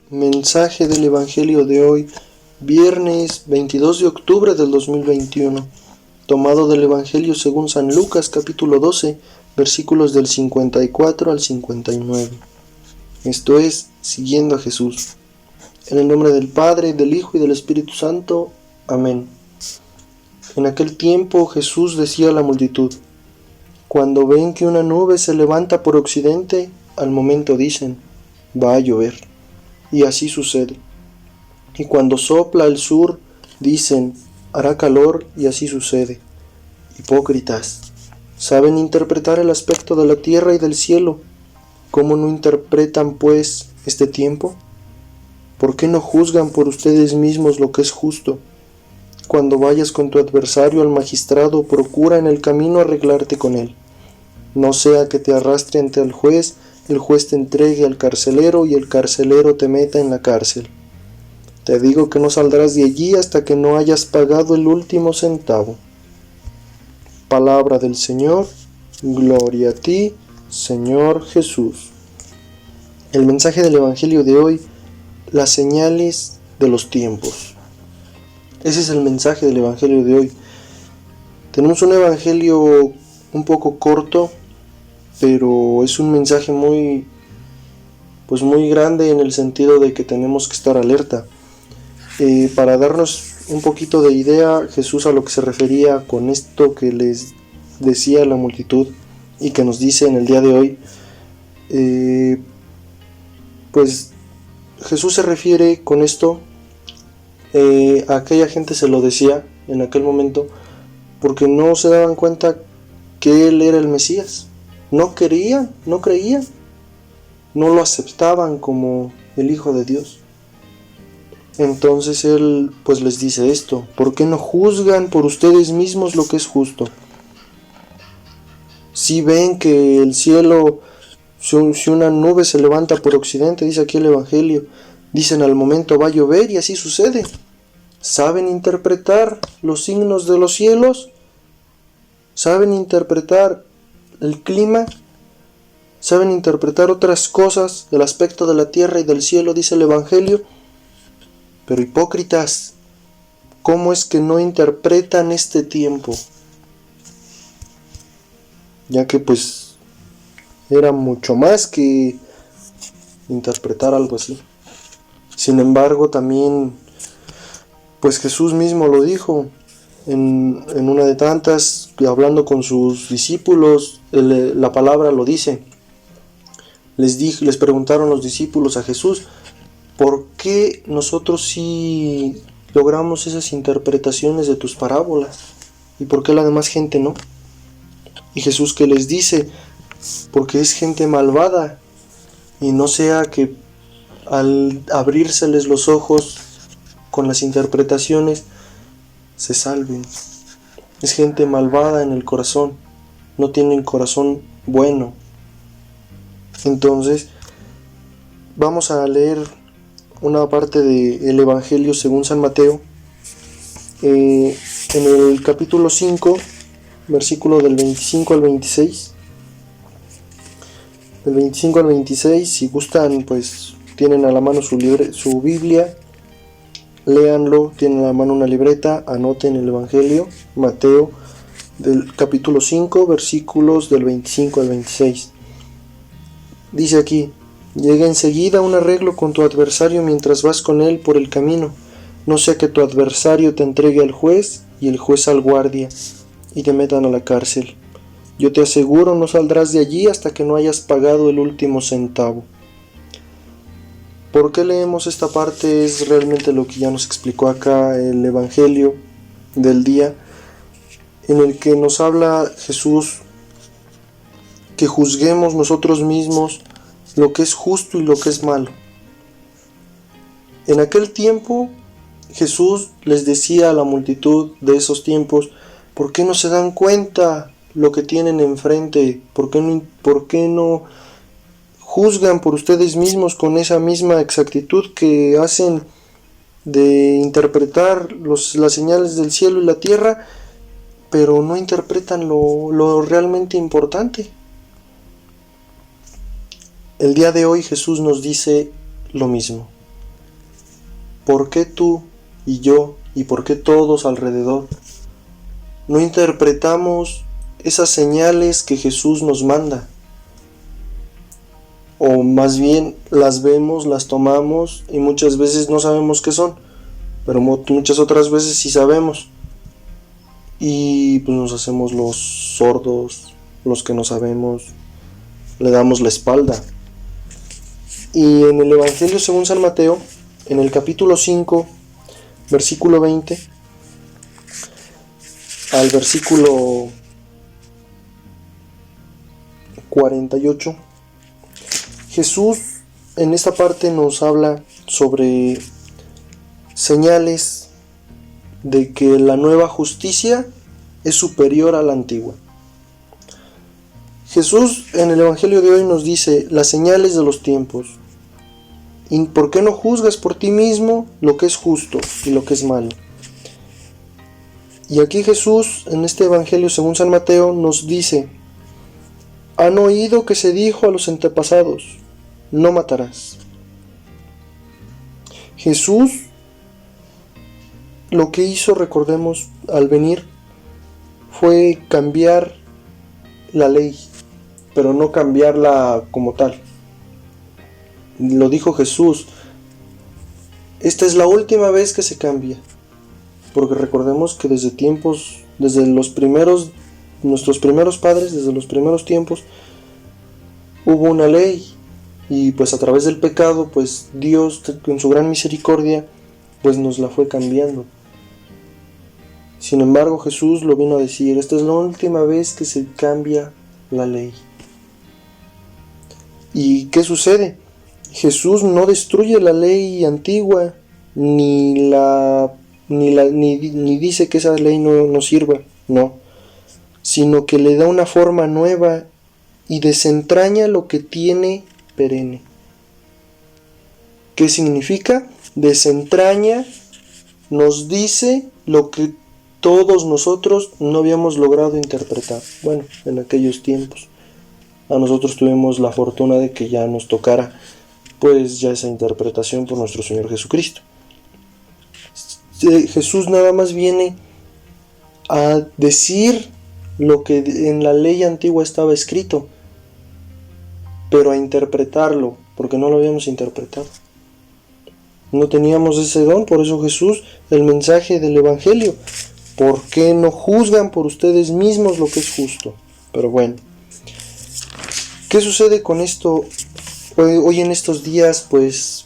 Mensaje del Evangelio de hoy, viernes 22 de octubre del 2021, tomado del Evangelio según San Lucas capítulo 12, versículos del 54 al 59. Esto es, siguiendo a Jesús. En el nombre del Padre, del Hijo y del Espíritu Santo. Amén. En aquel tiempo Jesús decía a la multitud: cuando ven que una nube se levanta por occidente, al momento dicen: va a llover. Y así sucede. Y cuando sopla el sur, dicen: hará calor, y así sucede. Hipócritas, ¿saben interpretar el aspecto de la tierra y del cielo? ¿Cómo no interpretan, pues, este tiempo? ¿Por qué no juzgan por ustedes mismos lo que es justo? Cuando vayas con tu adversario al magistrado, procura en el camino arreglarte con él. No sea que te arrastre ante el juez te entregue al carcelero y el carcelero te meta en la cárcel. Te digo que no saldrás de allí hasta que no hayas pagado el último centavo. Palabra del Señor, gloria a ti, Señor Jesús. El mensaje del Evangelio de hoy: las señales de los tiempos. Ese es el mensaje del Evangelio de hoy. Tenemos un Evangelio un poco corto, pero es un mensaje muy grande en el sentido de que tenemos que estar alerta. Para darnos un poquito de idea, Jesús a lo que se refería con esto que les decía a la multitud y que nos dice en el día de hoy, pues Jesús se refiere con esto a aquella gente, se lo decía en aquel momento, porque no se daban cuenta que Él era el Mesías. No creían, no lo aceptaban como el Hijo de Dios. Entonces Él pues les dice esto: ¿por qué no juzgan por ustedes mismos lo que es justo? Si ven que el cielo, si una nube se levanta por occidente, dice aquí el Evangelio, dicen al momento va a llover, y así sucede. ¿Saben interpretar los signos de los cielos? ¿Saben interpretar el clima? ¿Saben interpretar otras cosas del aspecto de la tierra y del cielo? Dice el Evangelio. Pero hipócritas, ¿cómo es que no interpretan este tiempo? Ya que pues era mucho más que interpretar algo así. Sin embargo, también pues Jesús mismo lo dijo en una de tantas, hablando con sus discípulos, la palabra lo dice. Les preguntaron los discípulos a Jesús: ¿por qué nosotros sí logramos esas interpretaciones de tus parábolas? ¿Y por qué la demás gente no? Y Jesús que les dice: porque es gente malvada, y no sea que al abrírseles los ojos con las interpretaciones se salven. Es gente malvada en el corazón, no tienen corazón bueno. Entonces vamos a leer una parte del Evangelio según San Mateo, en el capítulo 5, versículo del 25 al 26. Del 25 al 26, si gustan, pues tienen a la mano su Biblia, léanlo, tienen a la mano una libreta, anoten el Evangelio, Mateo, del capítulo 5, versículos del 25 al 26. Dice aquí: llega enseguida un arreglo con tu adversario mientras vas con él por el camino, no sea que tu adversario te entregue al juez y el juez al guardia, y te metan a la cárcel. Yo te aseguro, no saldrás de allí hasta que no hayas pagado el último centavo. ¿Por qué leemos esta parte? Es realmente lo que ya nos explicó acá el Evangelio del día, en el que nos habla Jesús que juzguemos nosotros mismos lo que es justo y lo que es malo. En aquel tiempo Jesús les decía a la multitud de esos tiempos: ¿por qué no se dan cuenta lo que tienen enfrente? ¿Por qué no juzgan por ustedes mismos con esa misma exactitud que hacen de interpretar las señales del cielo y la tierra, pero no interpretan lo realmente importante? El día de hoy Jesús nos dice lo mismo. ¿por qué tú y yo y por qué todos alrededor no interpretamos esas señales que Jesús nos manda? O más bien las vemos, las tomamos y muchas veces no sabemos qué son, pero muchas otras veces sí sabemos. Y pues nos hacemos los sordos, los que no sabemos, le damos la espalda. Y en el Evangelio según San Mateo, en el capítulo 5, versículo 20, al versículo 48, Jesús en esta parte nos habla sobre señales de que la nueva justicia es superior a la antigua. Jesús en el Evangelio de hoy nos dice las señales de los tiempos. ¿Y por qué no juzgas por ti mismo lo que es justo y lo que es malo? Y aquí Jesús en este Evangelio según San Mateo nos dice: han oído que se dijo a los antepasados, no matarás. Jesús lo que hizo, recordemos, al venir fue cambiar la ley, pero no cambiarla como tal. Lo dijo Jesús: esta es la última vez que se cambia, porque recordemos que desde nuestros primeros padres, desde los primeros tiempos, hubo una ley, y pues a través del pecado, pues Dios en su gran misericordia, pues nos la fue cambiando. Sin embargo, Jesús lo vino a decir: esta es la última vez que se cambia la ley. ¿Y qué sucede? Jesús no destruye la ley antigua, ni dice que esa ley no sirva, no, sino que le da una forma nueva y desentraña lo que tiene perenne. ¿Qué significa? Desentraña, nos dice lo que todos nosotros no habíamos logrado interpretar. Bueno, en aquellos tiempos a nosotros tuvimos la fortuna de que ya nos tocara pues ya esa interpretación por nuestro Señor Jesucristo. Jesús nada más viene a decir lo que en la ley antigua estaba escrito, pero a interpretarlo, porque no lo habíamos interpretado. No teníamos ese don, por eso Jesús, el mensaje del Evangelio: ¿por qué no juzgan por ustedes mismos lo que es justo? Pero bueno, ¿qué sucede con esto? Hoy en estos días, pues,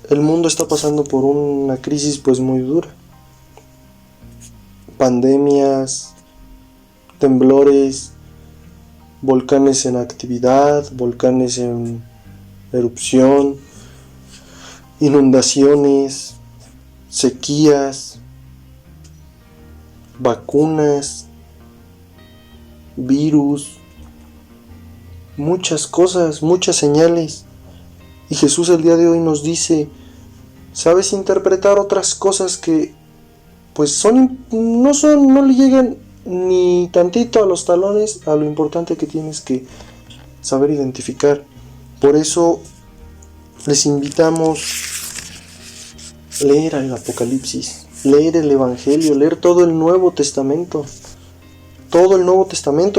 el mundo está pasando por una crisis pues muy dura. Pandemias, temblores, volcanes en actividad, volcanes en erupción, inundaciones, sequías, vacunas, virus, muchas cosas, muchas señales. Y Jesús el día de hoy nos dice: ¿sabes interpretar otras cosas que pues no le llegan ni tantito a los talones a lo importante que tienes que saber identificar? Por eso les invitamos a leer el Apocalipsis, leer el Evangelio, leer todo el Nuevo Testamento,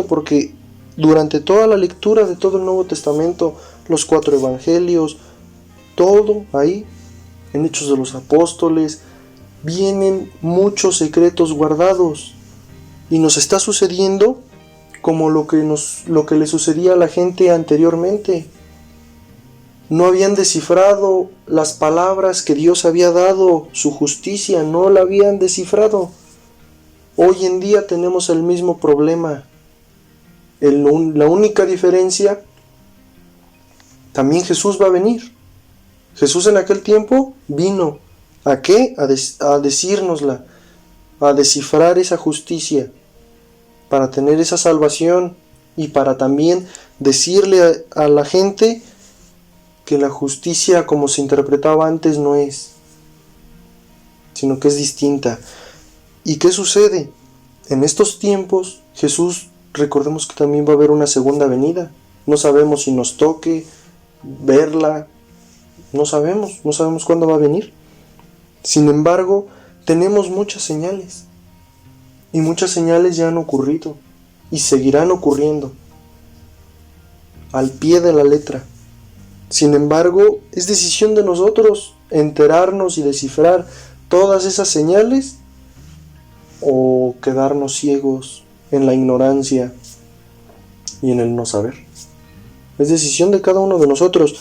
porque durante toda la lectura de todo el Nuevo Testamento, los 4 Evangelios, todo ahí, en Hechos de los Apóstoles, vienen muchos secretos guardados, y nos está sucediendo como lo que le sucedía a la gente anteriormente. No habían descifrado las palabras que Dios había dado, su justicia, no la habían descifrado. Hoy en día tenemos el mismo problema. La única diferencia, también Jesús va a venir. Jesús en aquel tiempo vino, ¿a qué? A decírnosla, a descifrar esa justicia, para tener esa salvación y para también decirle a la gente que la justicia como se interpretaba antes no es, sino que es distinta. ¿Y qué sucede? En estos tiempos Jesús, recordemos que también va a haber una segunda venida. No sabemos si nos toque verla, no sabemos cuándo va a venir. Sin embargo, tenemos muchas señales. Y muchas señales ya han ocurrido y seguirán ocurriendo al pie de la letra. Sin embargo, es decisión de nosotros enterarnos y descifrar todas esas señales o quedarnos ciegos en la ignorancia y en el no saber. Es decisión de cada uno de nosotros.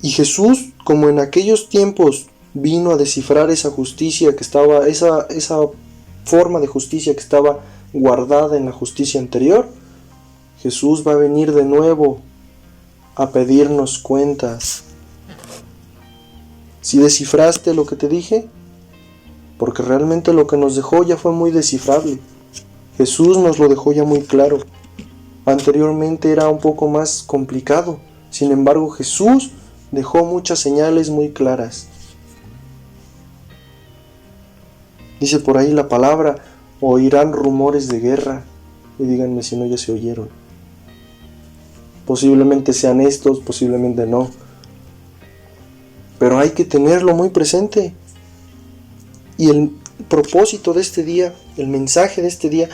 Y Jesús, como en aquellos tiempos vino a descifrar esa justicia que estaba, esa forma de justicia que estaba guardada en la justicia anterior, Jesús va a venir de nuevo a pedirnos cuentas. ¿Si descifraste lo que te dije? Porque realmente lo que nos dejó ya fue muy descifrable. Jesús nos lo dejó ya muy claro. Anteriormente era un poco más complicado. Sin embargo, Jesús dejó muchas señales muy claras. Dice por ahí la palabra, oirán rumores de guerra. Y díganme si no ya se oyeron. Posiblemente sean estos, posiblemente no. Pero hay que tenerlo muy presente. Y el propósito de este día, el mensaje de este día,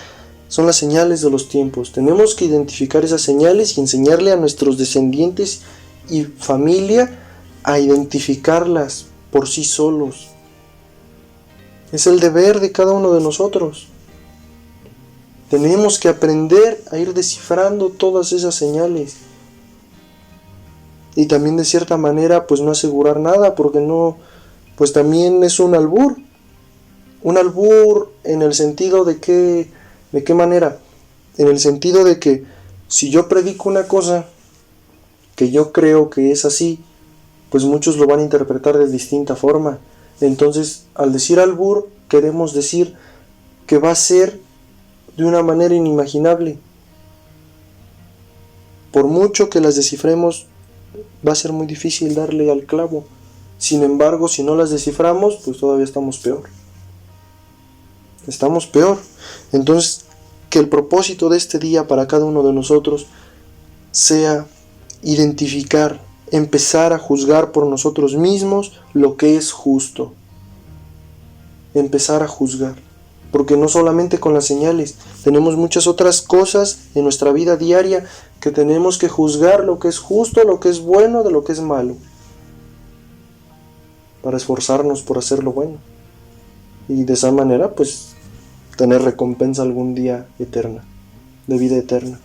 son las señales de los tiempos. Tenemos que identificar esas señales y enseñarle a nuestros descendientes y familia a identificarlas por sí solos. Es el deber de cada uno de nosotros. Tenemos que aprender a ir descifrando todas esas señales. Y también de cierta manera, pues no asegurar nada, porque no, pues también es un albur. Un albur en el sentido ¿de qué manera? En el sentido de que si yo predico una cosa que yo creo que es así, pues muchos lo van a interpretar de distinta forma. Entonces, al decir albur, queremos decir que va a ser de una manera inimaginable. Por mucho que las descifremos, va a ser muy difícil darle al clavo. Sin embargo, si no las desciframos, pues todavía estamos peor. Estamos peor. Entonces, que el propósito de este día para cada uno de nosotros sea identificar, empezar a juzgar por nosotros mismos lo que es justo. Empezar a juzgar. Porque no solamente con las señales, tenemos muchas otras cosas en nuestra vida diaria que tenemos que juzgar lo que es justo, lo que es bueno, de lo que es malo. Para esforzarnos por hacer lo bueno. Y de esa manera, pues, tener recompensa algún día eterna, de vida eterna.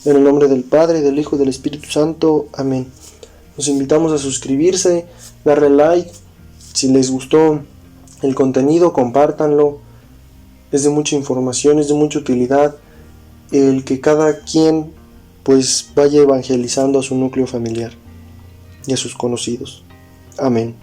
En el nombre del Padre, del Hijo y del Espíritu Santo. Amén. Los invitamos a suscribirse, darle like. Si les gustó el contenido, compártanlo. Es de mucha información, es de mucha utilidad el que cada quien pues vaya evangelizando a su núcleo familiar y a sus conocidos. Amén.